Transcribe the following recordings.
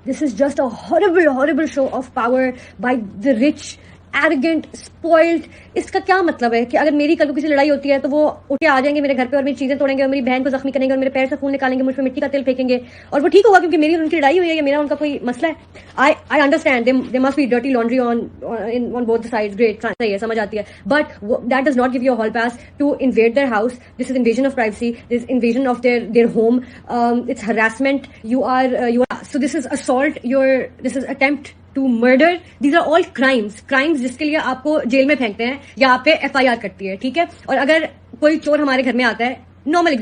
This is just a horrible, horrible show of power by the rich, arrogant, spoiled. इसका क्या मतलब है कि अगर मेरी कल को किसी लड़ाई होती है तो वो उठे आ जाएंगे मेरे घर पे और मेरी चीजें तोड़ेंगे और मेरी बहन को जख्मी करेंगे और मेरे पैर से खून निकालेंगे, मुझ पे मिट्टी का तेल फेंकेंगे और वो ठीक होगा क्योंकि मेरी उनकी लड़ाई हुई है या मेरा उनका कोई मसला है. I understand they must be dirty laundry on both the sides. Great, सही है, समझ आती है, but that does not give you a hall pass to invade their house. This is invasion of privacy, this is invasion of their home. It's harassment. You are so this is assault, this is attempt to murder. These are all crimes जिसके लिए आपको jail में फेंकते हैं या आप पे FIR कटती है, ठीक है. और अगर कोई चोर हमारे घर में आता है, नॉर्मल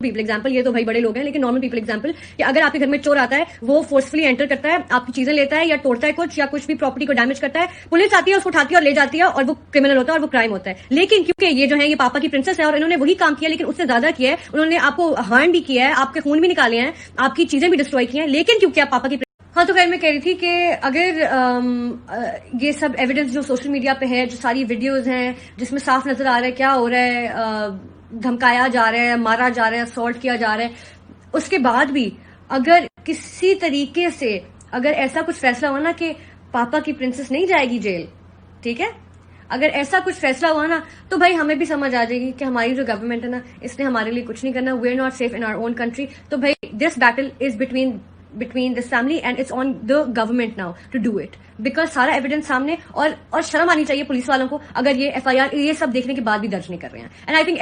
पीपल एग्जाम्पल, ये तो भाई बड़े लोग हैं, लेकिन नॉर्मल पीपल एग्जाम्पल कि अगर आपके घर में चोर आता है, वो फोर्सफुली एंटर करता है, आपकी चीजें लेता है या तोड़ता है कुछ या कुछ भी प्रॉपर्टी को डैमेज करता है, पुलिस आती है, उसको उठाती है और ले जाती है और वो क्रिमिनल होता है और वो क्राइम होता है. लेकिन क्योंकि ये जो है ये पापा की प्रिंसेस है और इन्होंने वही काम किया लेकिन उससे ज्यादा किया है, उन्होंने आपको हार्म भी किया है, आपके खून भी निकाले हैं, आपकी चीजें भी डिस्ट्रॉय की हैं, लेकिन क्योंकि आप पापा की. हाँ, तो खैर मैं कह रही थी कि अगर ये सब एविडेंस जो सोशल मीडिया पे है, जो सारी वीडियोस हैं जिसमें साफ नजर आ रहा है क्या हो रहा है, धमकाया जा रहा है, मारा जा रहा है, असॉल्ट किया जा रहा है, उसके बाद भी अगर किसी तरीके से अगर ऐसा कुछ फैसला हुआ ना कि पापा की प्रिंसेस नहीं जाएगी जेल, ठीक है, अगर ऐसा कुछ फैसला हुआ ना तो भाई हमें भी समझ आ जाएगी कि हमारी जो गवर्नमेंट है ना इसने हमारे लिए कुछ नहीं करना. We are not safe in our own country. तो भाई this battle is between this family and it's on the government now to do it because सारा एविडेंस सामने और शर्म आनी चाहिए पुलिस वालों को अगर ये FIR ये सब देखने के बाद भी दर्ज नहीं कर रहे हैं. And I think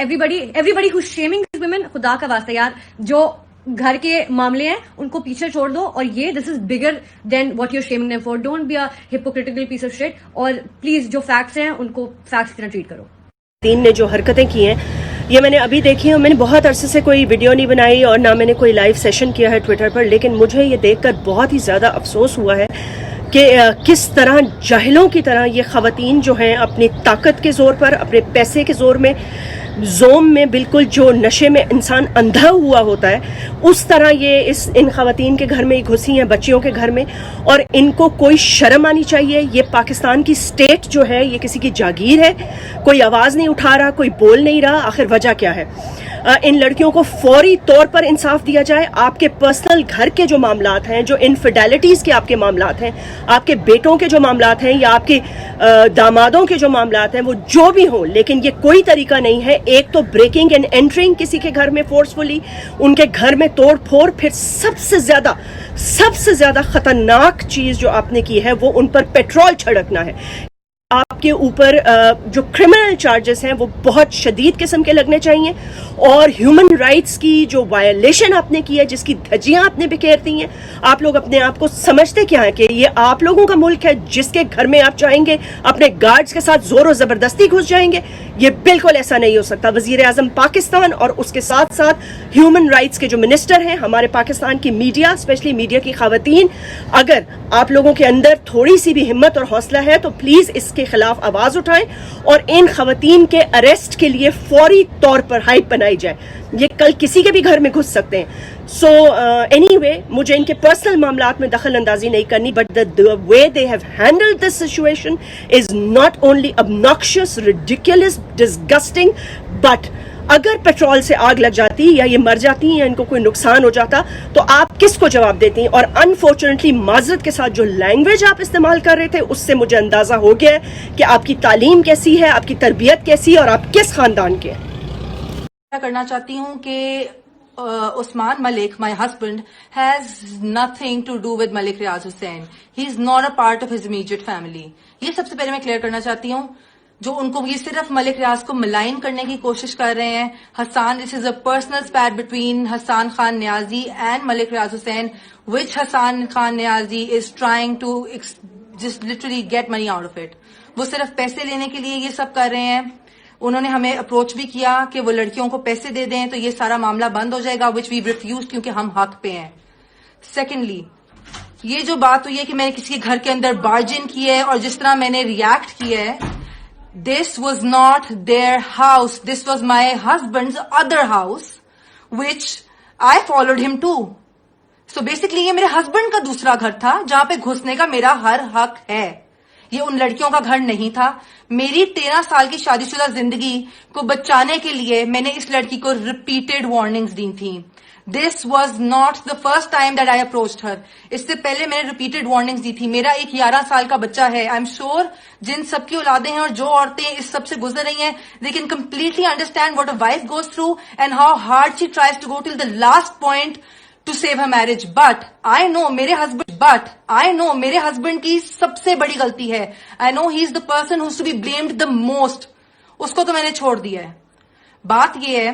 everybody who's shaming these women, खुदा का वास्ता यार, जो घर के मामले हैं उनको पीछे छोड़ दो और ये this is bigger than what you're shaming them for. Don't be a hypocritical piece of shit और प्लीज जो फैक्ट्स हैं उनको फैक्ट्स की तरह ट्रीट करो. तीन ने जो हरकतें की हैं ये मैंने अभी देखी है. मैंने बहुत अरसे से कोई वीडियो नहीं बनाई और ना मैंने कोई लाइव सेशन किया है ट्विटर पर, लेकिन मुझे ये देखकर बहुत ही ज़्यादा अफसोस हुआ है कि किस तरह जाहिलों की तरह ये ख़वातीन जो हैं अपनी ताकत के ज़ोर पर, अपने पैसे के ज़ोर में, जोम में, बिल्कुल जो नशे में इंसान अंधा हुआ होता है उस तरह ये इन ख़वातीन के घर में ही घुसी हैं, बच्चियों के घर में, और इनको कोई शर्म आनी चाहिए. ये पाकिस्तान की स्टेट जो है ये किसी की जागीर है, कोई आवाज़ नहीं उठा रहा, कोई बोल नहीं रहा. आखिर वजह क्या है? इन लड़कियों को फौरी तौर पर इंसाफ दिया जाए. आपके पर्सनल घर के जो मामलात हैं, जो इनफिडेलिटीज़ के आपके मामलात हैं, आपके बेटों के जो मामलात हैं या आपके दामादों के जो मामलात हैं, वो जो भी हों, लेकिन ये कोई तरीका नहीं है. एक तो ब्रेकिंग एंड एंटरिंग किसी के घर में फोर्सफुली, उनके घर में तोड़ फोड़, फिर सबसे ज्यादा खतरनाक चीज जो आपने की है वो उन पर पेट्रोल छिड़कना है. आपके ऊपर जो क्रिमिनल चार्जेस हैं वो बहुत शदीद किस्म के लगने चाहिए और ह्यूमन राइट्स की जो वायलेशन आपने की है, जिसकी धज्जियां आपने बिखेर दी हैं. आप लोग अपने आप को समझते क्या है कि ये आप लोगों का मुल्क है जिसके घर में आप चाहेंगे अपने गार्ड्स के साथ जोर और जबरदस्ती घुस जाएंगे? ये बिल्कुल ऐसा नहीं हो सकता. वजीर आजम पाकिस्तान और उसके साथ साथ ह्यूमन राइट्स के जो मिनिस्टर हैं, हमारे पाकिस्तान की मीडिया, स्पेशली मीडिया की खवातीन, अगर आप लोगों के अंदर थोड़ी सी भी हिम्मत और हौसला है तो प्लीज इसके खिलाफ आवाज उठाएं और इन खवातीन के अरेस्ट के लिए फौरी तौर पर हाइप बनाई जाए. ये कल किसी के भी घर में घुस सकते हैं. सो एनीवे, मुझे इनके पर्सनल मामलात में दखल अंदाजी नहीं करनी, but the way they have handled this situation is not only obnoxious, ridiculous, disgusting, but अगर पेट्रोल से आग लग जाती या ये मर जाती या इनको कोई नुकसान हो जाता तो आप किसको जवाब देती? और अनफॉर्चुनेटली माजरत के साथ जो लैंग्वेज आप इस्तेमाल कर रहे थे उससे मुझे अंदाजा हो गया है कि आपकी तालीम कैसी है, आपकी तरबियत कैसी है और आप किस खानदान के हैं. करना चाहती हूँ कि Usman Malik, my husband, has nothing to do with Malik Riaz Hussain. He is not a part of his immediate family. ये सबसे पहले मैं क्लियर करना चाहती हूँ. जो उनको ये सिर्फ मलिक रियाज को मलाइन करने की कोशिश कर रहे हैं. Hassan, this is a personal spat between Hassan Khan Niazi and Malik Riaz Hussain, which Hassan Khan Niazi is trying to just literally get money out of it. वो सिर्फ पैसे लेने के लिए ये सब कर रहे हैं. उन्होंने हमें अप्रोच भी किया कि वो लड़कियों को पैसे दे दें तो ये सारा मामला बंद हो जाएगा, विच वी रिफ्यूज क्योंकि हम हक पे हैं. सेकेंडली, ये जो बात हुई है कि मैंने किसी के घर के अंदर बार्जिन की है और जिस तरह मैंने रिएक्ट किया है, this was not their house. This was my husband's other house, which I followed him to. So basically ये मेरे हस्बैंड का दूसरा घर था जहां पे घुसने का मेरा हर हक है. ये उन लड़कियों का घर नहीं था. मेरी 13 साल की शादीशुदा जिंदगी को बचाने के लिए मैंने इस लड़की को रिपीटेड वार्निंग्स दी थी. This was not the first time that I approached her. اس سے پہلے میں نے repeated warnings دی تھی. میرا ایک 11 سال کا بچہ ہے. I'm sure جن سب کی اولادیں ہیں اور جو عورتیں اس سب سے گزر رہی ہیں, they can completely understand what a wife goes through and how hard she tries to go till the last point to save her marriage. But I know میرے husband کی سب سے بڑی غلطی ہے. I know he is the person who's to be blamed the most. اس کو تو میں نے چھوڑ دیا ہے. بات یہ ہے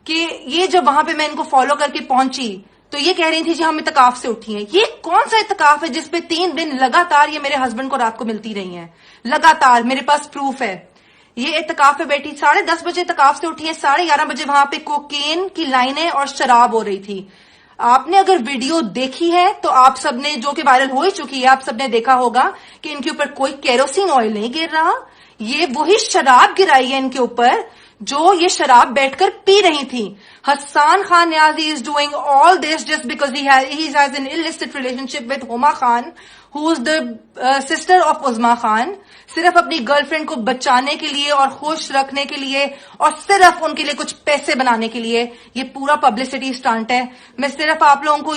کہ یہ جب وہاں پہ میں ان کو فالو کر کے پہنچی تو یہ کہہ رہی تھی جی ہم اعتکاف سے اٹھی ہیں. یہ کون سا اعتکاف ہے جس پہ 3 دن لگاتار یہ میرے ہسبینڈ کو رات کو ملتی رہی ہیں؟ لگاتار میرے پاس پروف ہے. یہ اعتکاف پہ بیٹھی 10:30 بجے اعتکاف سے اٹھی ہیں, 11:30 بجے وہاں پہ کوکین کی لائنیں اور شراب ہو رہی تھی. آپ نے اگر ویڈیو دیکھی ہے تو آپ سب نے, جو کہ وائرل ہو ہی چکی ہے, آپ سب نے دیکھا ہوگا کہ ان کے اوپر کوئی کیروسین آئل نہیں گر رہا. یہ وہی شراب گرائی ہے ان کے اوپر جو یہ شراب بیٹھ کر پی رہی تھی. حسان خان نیازی is doing all this just because he has an illicit relationship with Huma Khan, who is the sister of Uzma Khan. صرف اپنی گرل فرینڈ کو بچانے کے لیے اور خوش رکھنے کے لیے اور صرف ان کے لیے کچھ پیسے بنانے کے لیے یہ پورا پبلسٹی اسٹنٹ ہے. میں صرف آپ لوگوں کو